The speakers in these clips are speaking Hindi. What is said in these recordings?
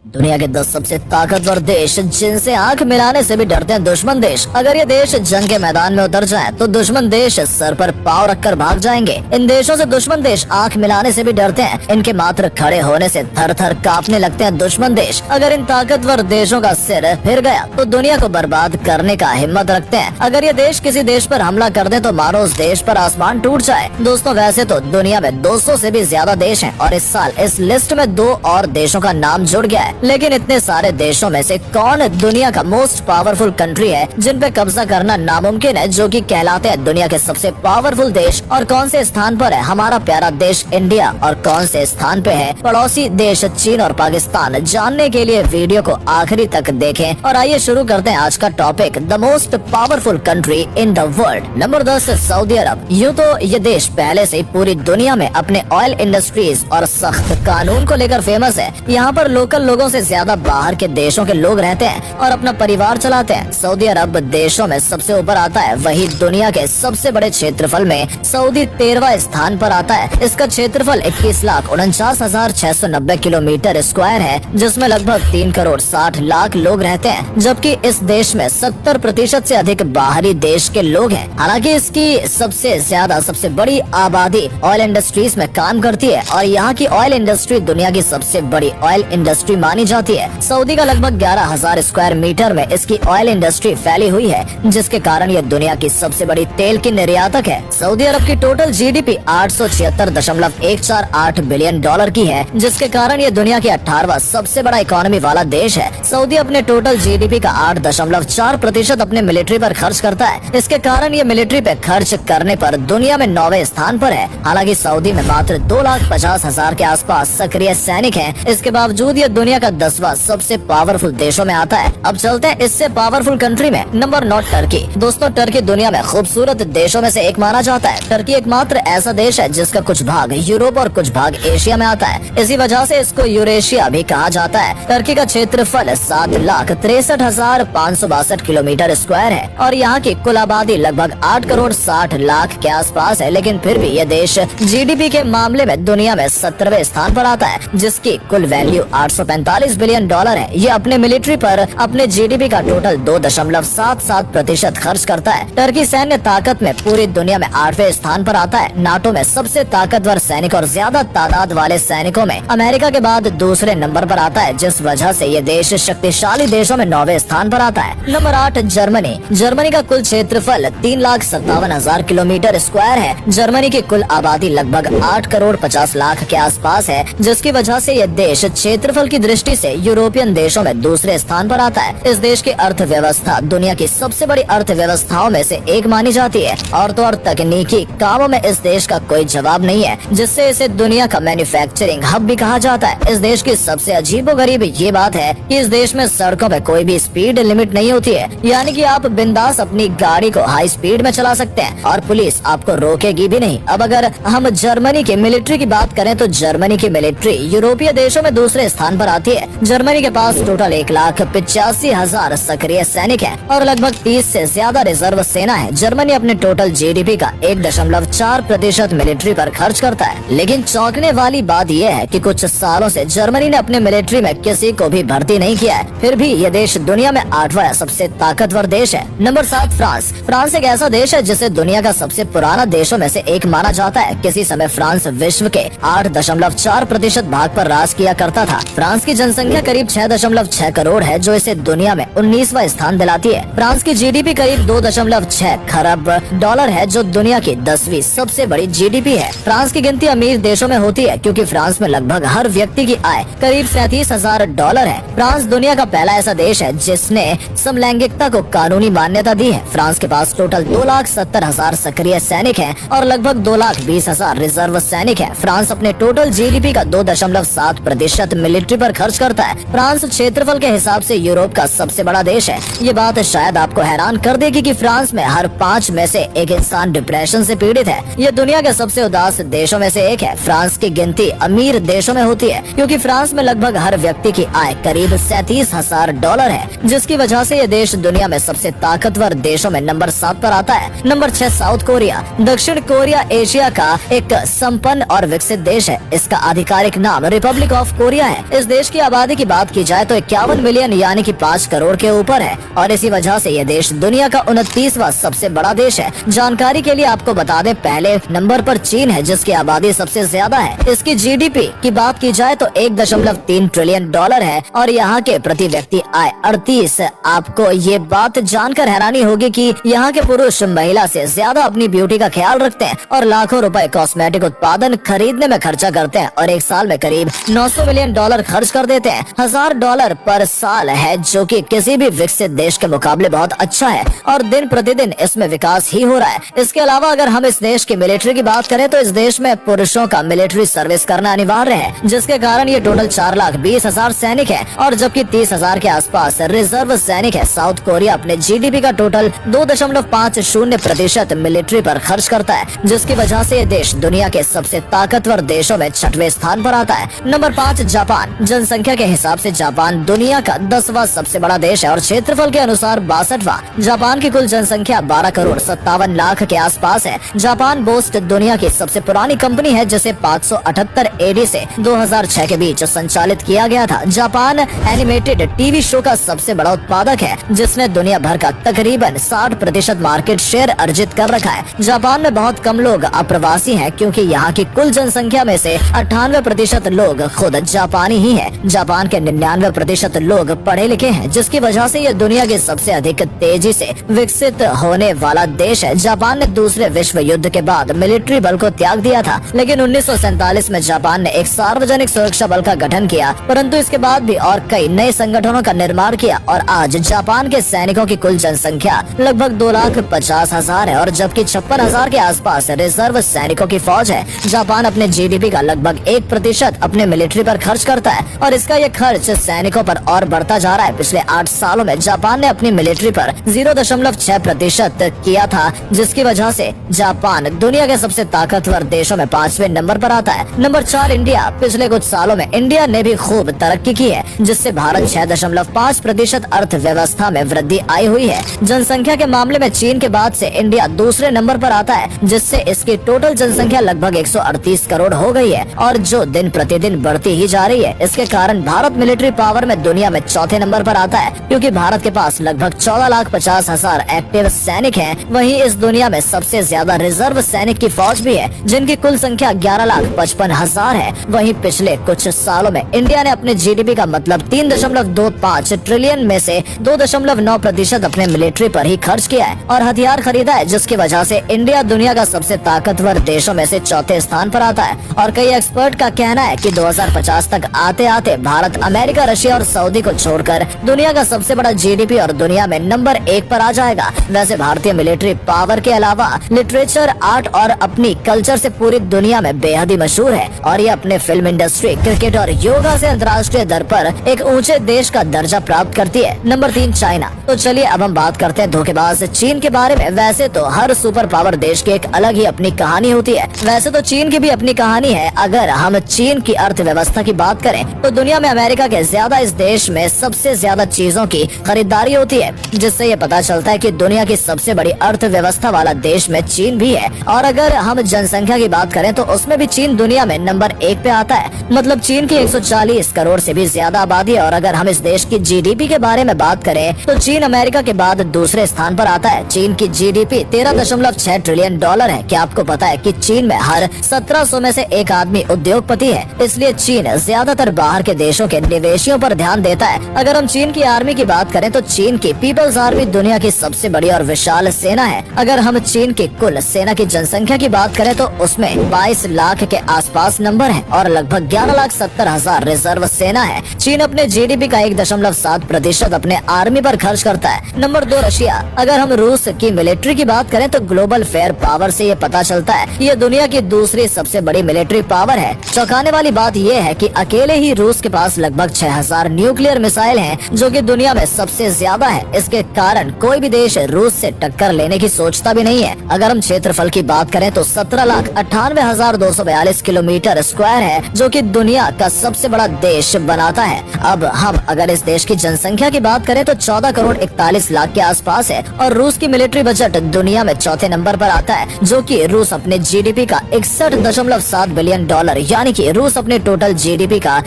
दुनिया के 10 सबसे ताकतवर देश जिनसे आंख मिलाने से भी डरते हैं दुश्मन देश। अगर ये देश जंग के मैदान में उतर जाएं, तो दुश्मन देश सर पर पाँव रखकर भाग जाएंगे। इन देशों से दुश्मन देश आंख मिलाने से भी डरते हैं। इनके मात्र खड़े होने से थर थर कांपने लगते हैं दुश्मन देश। अगर इन ताकतवर देशों का सिर फिर गया तो दुनिया को बर्बाद करने का हिम्मत रखते हैं। अगर ये देश किसी देश पर हमला कर दे तो मानो उस देश पर आसमान टूट जाए। दोस्तों, वैसे तो दुनिया में 200 से भी ज्यादा देश हैं और इस साल इस लिस्ट में 2 और देशों का नाम जुड़ गया है। लेकिन इतने सारे देशों में से कौन दुनिया का मोस्ट पावरफुल कंट्री है जिन पे कब्जा करना नामुमकिन है, जो कि कहलाते हैं दुनिया के सबसे पावरफुल देश? और कौन से स्थान पर है हमारा प्यारा देश इंडिया और कौन से स्थान पे है पड़ोसी देश चीन और पाकिस्तान? जानने के लिए वीडियो को आखिरी तक देखें और आइए शुरू करते हैं आज का topic, the most powerful country in the world. Number 10, Saudi Arabia. यूँ तो ये देश पहले से पूरी दुनिया में अपने ऑयल इंडस्ट्रीज और सख्त कानून को लेकर फेमस है। यहाँ पर लोकल लोगों से ज्यादा बाहर के देशों के लोग रहते हैं और अपना परिवार चलाते हैं। सऊदी अरब देशों में सबसे ऊपर आता है। वही दुनिया के सबसे बड़े क्षेत्रफल में सऊदी 13वां स्थान पर आता है। इसका क्षेत्रफल 21,49,690 किलोमीटर स्क्वायर है, जिसमें लगभग 3 करोड़ 60 लाख लोग रहते हैं, जबकि इस देश में 70% से अधिक बाहरी देश के लोग हैं। हालांकि इसकी सबसे बड़ी आबादी ऑयल इंडस्ट्रीज में काम करती है और यहाँ की ऑयल इंडस्ट्री दुनिया की सबसे बड़ी ऑयल इंडस्ट्री मानी जाती है। सऊदी का लगभग 11,000 स्क्वायर मीटर में इसकी ऑयल इंडस्ट्री फैली हुई है, जिसके कारण ये दुनिया की सबसे बड़ी तेल की निर्यातक है। सऊदी अरब की टोटल जीडीपी 876.148 बिलियन डॉलर की है, जिसके कारण ये दुनिया की 18वां सबसे बड़ा इकोनॉमी वाला देश है। सऊदी अपने टोटल जीडीपी का 8.4% अपने मिलिट्री पर खर्च करता है। इसके कारण ये मिलिट्री पे खर्च करने पर दुनिया में 9वें स्थान पर है। हालांकि सऊदी में मात्र 2,50,000 के आसपास सक्रिय सैनिक हैं। इसके बावजूद ये दुनिया का 10वां सबसे पावरफुल देशों में आता है। अब चलते हैं इससे पावरफुल कंट्री में। Number 9, Turkey. दोस्तों, टर्की दुनिया में खूबसूरत देशों में से एक माना जाता है। टर्की एकमात्र ऐसा देश है जिसका कुछ भाग यूरोप और कुछ भाग एशिया में आता है। इसी वजह से इसको यूरेशिया भी कहा जाता है। टर्की का क्षेत्रफल 7,63,562 किलोमीटर स्क्वायर है और यहाँ की कुल आबादी लगभग 8 करोड़ 60 लाख के आसपास है। लेकिन फिर भी यह देश जीडीपी के मामले में दुनिया में 17वें स्थान पर आता है, जिसकी कुल वैल्यू 845 बिलियन डॉलर है। ये अपने मिलिट्री पर अपने जीडीपी का टोटल 2.77% खर्च करता है। टर्की सैन्य ताकत में पूरी दुनिया में 8वें स्थान पर आता है। नाटो में सबसे ताकतवर सैनिक और ज्यादा तादाद वाले सैनिकों में अमेरिका के बाद दूसरे नंबर पर आता है, जिस वजह से ये देश शक्तिशाली देशों में 9वें स्थान पर आता है। Number 8, Germany. जर्मनी का कुल क्षेत्रफल 3,57,000 किलोमीटर स्क्वायर है। जर्मनी की कुल आबादी लगभग 8 करोड़ 50 लाख के आसपास है, जिसकी वजह से यह देश क्षेत्रफल की दृष्टि से यूरोपियन देशों में दूसरे स्थान पर आता है। इस देश की अर्थव्यवस्था दुनिया की सबसे बड़ी अर्थव्यवस्थाओं में से एक मानी जाती है और तो और तकनीकी कामों में इस देश का कोई जवाब नहीं है, जिससे इसे दुनिया का मैन्युफैक्चरिंग हब भी कहा जाता है। इस देश की सबसे अजीबोगरीब ये बात है कि इस देश में सड़कों पे कोई भी स्पीड लिमिट नहीं होती है, यानी कि आप बिंदास अपनी गाड़ी को हाई स्पीड में चला सकते हैं और पुलिस आपको रोकेगी भी नहीं। अब अगर हम जर्मनी की मिलिट्री की बात करें तो जर्मनी की मिलिट्री यूरोपीय देशों में दूसरे स्थान पर आती है। जर्मनी के पास टोटल 1,85,000 सक्रिय सैनिक हैं और लगभग 30 से ज्यादा रिजर्व सेना है। जर्मनी अपने टोटल जीडीपी का 1.4% मिलिट्री पर खर्च करता है। लेकिन चौंकने वाली बात यह है कि कुछ सालों से जर्मनी ने अपने मिलिट्री में किसी को भी भर्ती नहीं किया है। फिर भी यह देश दुनिया में 8वां सबसे ताकतवर देश है। Number 7, France. फ्रांस एक ऐसा देश है जिसे दुनिया का सबसे पुराना देशों में से एक माना जाता है। किसी समय फ्रांस विश्व के 8.4% भाग पर राज किया करता था। फ्रांस की जनसंख्या करीब 6.6 करोड़ है, जो इसे दुनिया में 19वां स्थान दिलाती है। फ्रांस की जीडीपी करीब 2.6 खरब डॉलर है, जो दुनिया की 10वीं सबसे बड़ी जीडीपी है। फ्रांस की गिनती अमीर देशों में होती है क्योंकि फ्रांस में लगभग हर व्यक्ति की आय करीब 37,000 डॉलर है। फ्रांस दुनिया का पहला ऐसा देश है जिसने समलैंगिकता को कानूनी मान्यता दी है। फ्रांस के पास टोटल 2,70,000 सक्रिय सैनिक हैं और लगभग 2,20,000 रिजर्व सैनिक हैं। फ्रांस अपने टोटल जीडीपी का 2.7% मिलिट्री पर खर्च करता है। फ्रांस क्षेत्रफल के हिसाब से यूरोप का सबसे बड़ा देश है। ये बात शायद आपको हैरान कर देगी कि फ्रांस में हर 5 में से एक इंसान डिप्रेशन से पीड़ित है। ये दुनिया के सबसे उदास देशों में से एक है। फ्रांस की गिनती अमीर देशों में होती है क्योंकि फ्रांस में लगभग हर व्यक्ति की आय करीब 37,000 डॉलर है, जिसकी वजह से ये देश दुनिया में सबसे ताकतवर देशों में नंबर 7 पर आता है। Number 6, south Korea. दक्षिण कोरिया एशिया का एक संपन्न और विकसित देश है। इसका आधिकारिक नाम रिपब्लिक ऑफ कोरिया है। इस देश की जिसकी आबादी की बात की जाए तो 51 मिलियन यानी कि 5 करोड़ के ऊपर है और इसी वजह से ये देश दुनिया का 29वां सबसे बड़ा देश है। जानकारी के लिए आपको बता दें, पहले नंबर पर चीन है जिसकी आबादी सबसे ज्यादा है। इसकी जीडीपी की बात की जाए तो 1.3 ट्रिलियन डॉलर है और यहाँ के प्रति व्यक्ति आय 38। आपको ये बात जानकर हैरानी होगी कि यहाँ के पुरुष महिला से ज्यादा अपनी ब्यूटी का ख्याल रखते हैं और लाखों रुपए कॉस्मेटिक उत्पादन खरीदने में खर्चा करते हैं और एक साल में करीब 900 मिलियन डॉलर खर्च कर देते हैं। $1000 पर साल है जो कि किसी भी विकसित देश के मुकाबले बहुत अच्छा है और दिन प्रतिदिन इसमें विकास ही हो रहा है। इसके अलावा अगर हम इस देश की मिलिट्री की बात करें तो इस देश में पुरुषों का मिलिट्री सर्विस करना अनिवार्य है, जिसके कारण ये टोटल 4,20,000 सैनिक है और जबकि 30,000 के आसपास रिजर्व सैनिक है। साउथ कोरिया अपने जीडीपी का टोटल 2.50% मिलिट्री पर खर्च करता है, जिसकी वजह से ये देश दुनिया के सबसे ताकतवर देशों में 6वें स्थान पर आता है। Number 5 Japan. जनसंख्या के हिसाब से जापान दुनिया का 10वां सबसे बड़ा देश है और क्षेत्रफल के अनुसार 62वां। जापान की कुल जनसंख्या 12 करोड़ 57 लाख के आसपास है। जापान पोस्ट दुनिया की सबसे पुरानी कंपनी है जिसे 578 एडी से 2006 के बीच संचालित किया गया था। जापान एनिमेटेड टीवी शो का सबसे बड़ा उत्पादक है जिसने दुनिया भर का तकरीबन 60% मार्केट शेयर अर्जित कर रखा है। जापान में बहुत कम लोग अप्रवासी हैं क्योंकि यहाँ की कुल जनसंख्या में से 98% लोग खुद जापानी ही हैं। जापान के 99% लोग पढ़े लिखे हैं, जिसकी वजह से ये दुनिया के सबसे अधिक तेजी से विकसित होने वाला देश है। जापान ने दूसरे विश्व युद्ध के बाद मिलिट्री बल को त्याग दिया था, लेकिन 1947 में जापान ने एक सार्वजनिक सुरक्षा बल का गठन किया, परंतु इसके बाद भी और कई नए संगठनों का निर्माण किया और आज जापान के सैनिकों की कुल जनसंख्या लगभग 2,50,000 है और जबकि 56,000 के आसपास रिजर्व सैनिकों की फौज है। जापान अपने जीडीपी का लगभग 1% अपने मिलिट्री पर खर्च करता है और इसका ये खर्च सैनिकों पर और बढ़ता जा रहा है। पिछले 8 सालों में जापान ने अपनी मिलिट्री पर 0.6% किया था, जिसकी वजह से जापान दुनिया के सबसे ताकतवर देशों में 5वें नंबर पर आता है। Number 4 India. पिछले कुछ सालों में इंडिया ने भी खूब तरक्की की है, जिससे भारत 6.5% अर्थव्यवस्था में वृद्धि आई हुई है। जनसंख्या के मामले में चीन के बाद से इंडिया दूसरे नंबर पर आता है, जिससे इसकी टोटल जनसंख्या लगभग 138 करोड़ हो गई है और जो दिन प्रतिदिन बढ़ती ही जा रही है। इसके कारण भारत मिलिट्री पावर में दुनिया में चौथे नंबर पर आता है, क्योंकि भारत के पास लगभग 14,50,000 एक्टिव सैनिक हैं। वहीं इस दुनिया में सबसे ज्यादा रिजर्व सैनिक की फौज भी है, जिनकी कुल संख्या 11,55,000 है। वहीं पिछले कुछ सालों में इंडिया ने अपने जीडीपी का मतलब 3.25 ट्रिलियन में से 2.9% अपने मिलिट्री पर ही खर्च किया है और हथियार खरीदा है, जिसकी वजह से इंडिया दुनिया का सबसे ताकतवर देशों में से चौथे स्थान पर आता है। और कई एक्सपर्ट का कहना है कि 2050 तक आते आते भारत अमेरिका, रशिया और सऊदी को छोड़कर दुनिया का सबसे बड़ा जीडीपी और दुनिया में नंबर 1 पर आ जाएगा। वैसे भारतीय मिलिट्री पावर के अलावा लिटरेचर, आर्ट और अपनी कल्चर से पूरी दुनिया में बेहद ही मशहूर है और ये अपने फिल्म इंडस्ट्री, क्रिकेट और योगा से अंतर्राष्ट्रीय दर पर एक ऊंचे देश का दर्जा प्राप्त करती है। Number 3 China. तो चलिए अब हम बात करते हैं धोखेबाज चीन के बारे में। वैसे तो हर सुपर पावर देश की एक अलग ही अपनी कहानी होती है। वैसे तो चीन की भी अपनी कहानी है। अगर हम चीन की अर्थव्यवस्था की बात करें तो दुनिया में अमेरिका के ज्यादा इस देश में सबसे ज्यादा चीजों की खरीदारी होती है, जिससे ये पता चलता है कि दुनिया की सबसे बड़ी अर्थव्यवस्था वाला देश में चीन भी है। और अगर हम जनसंख्या की बात करें तो उसमें भी चीन दुनिया में नंबर 1 पे आता है। मतलब चीन की 140 करोड़ से भी ज्यादा आबादी है। और अगर हम इस देश की जीडीपी के बारे में बात करें तो चीन अमेरिका के बाद दूसरे स्थान पर आता है। चीन की जीडीपी 13.6 ट्रिलियन डॉलर है। क्या आपको पता है कि चीन में हर 1700 में से एक आदमी उद्योगपति है? इसलिए चीन ज्यादातर बाहर के देशों के निवेशियों पर ध्यान देता है। अगर हम चीन की आर्मी की बात करें तो चीन की पीपल्स आर्मी दुनिया की सबसे बड़ी और विशाल सेना है। अगर हम चीन की कुल सेना की जनसंख्या की बात करें तो उसमें 22 लाख के आसपास नंबर है और लगभग 11,70,000 रिजर्व सेना है। चीन अपने जीडीपी का 1.7% अपने आर्मी पर खर्च करता है। Number 2 Russia. अगर हम रूस की मिलिट्री की बात करें तो ग्लोबल फेयर पावर से ये पता चलता है कि ये दुनिया की दूसरी सबसे बड़ी मिलिट्री पावर है। चौंकाने वाली बात ये है कि अकेले ही रूस के पास लगभग 6,000 न्यूक्लियर मिसाइल हैं, जो कि दुनिया में सबसे ज्यादा है। इसके कारण कोई भी देश रूस से टक्कर लेने की सोचता भी नहीं है। अगर हम क्षेत्रफल की बात करें तो 17,98,242 किलोमीटर स्क्वायर है, जो कि दुनिया का सबसे बड़ा देश बनाता है। अब हम अगर इस देश की जनसंख्या की बात करें तो 14 करोड़ 41 लाख के आसपास है और रूस की मिलिट्री बजट दुनिया में चौथे नंबर पर आता है, जो कि रूस अपने जीडीपी का 61.7 बिलियन डॉलर यानी कि रूस अपने टोटल जीडीपी का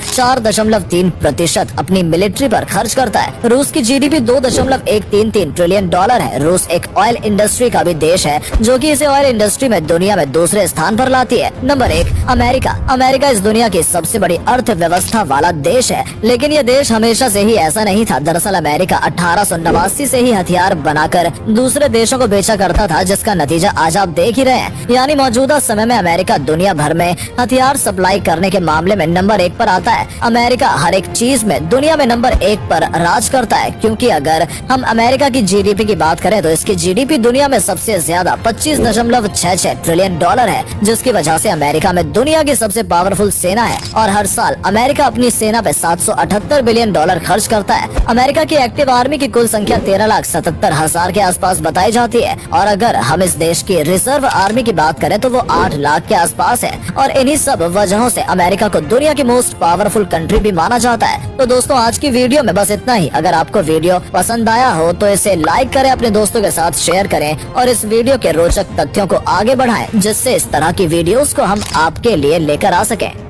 4.3% अपनी मिलिट्री पर खर्च करता है। रूस की जीडीपी $2.133 ट्रिलियन है। रूस एक ऑयल इंडस्ट्री का भी देश है, जो कि इसे ऑयल इंडस्ट्री में दुनिया में दूसरे स्थान पर लाती है। Number 1, America. अमेरिका इस दुनिया की सबसे बड़ी अर्थव्यवस्था वाला देश है, लेकिन ये देश हमेशा से ही ऐसा नहीं था। दरअसल अमेरिका 1889 से ही हथियार बनाकर दूसरे देशों को बेचा करता था, जिसका नतीजा आज आप देख ही रहे हैं। यानी मौजूदा समय में अमेरिका दुनिया भर में हथियार सप्लाई करने के मामले में नंबर 1 पर आता है। अमेरिका हर एक चीज में दुनिया में नंबर 1 पर राज करता है, क्योंकि अगर हम अमेरिका की जीडीपी की बात करें तो इसकी जीडीपी दुनिया में सबसे ज्यादा $25.66 ट्रिलियन है, जिसकी वजह से अमेरिका में दुनिया की सबसे पावरफुल सेना है और हर साल अमेरिका अपनी सेना पे $778 बिलियन खर्च करता है। अमेरिका की एक्टिव आर्मी की कुल संख्या 13,77,000 के आसपास बताई जाती है और अगर हम इस देश की रिजर्व आर्मी की बात करें तो वो 8 लाख के आसपास है और इन्हीं सब वजहों से अमेरिका को दुनिया की मोस्ट पावरफुल कंट्री भी माना जाता है। तो दोस्तों, आज की वीडियो में बस इतना ही। अगर आपको वीडियो पसंद आया हो तो इसे लाइक करें, अपने दोस्तों के साथ शेयर करें और इस वीडियो के रोचक तथ्यों को आगे बढ़ाएं, जिससे इस तरह की वीडियोस को हम आपके लिए लेकर आ सकें।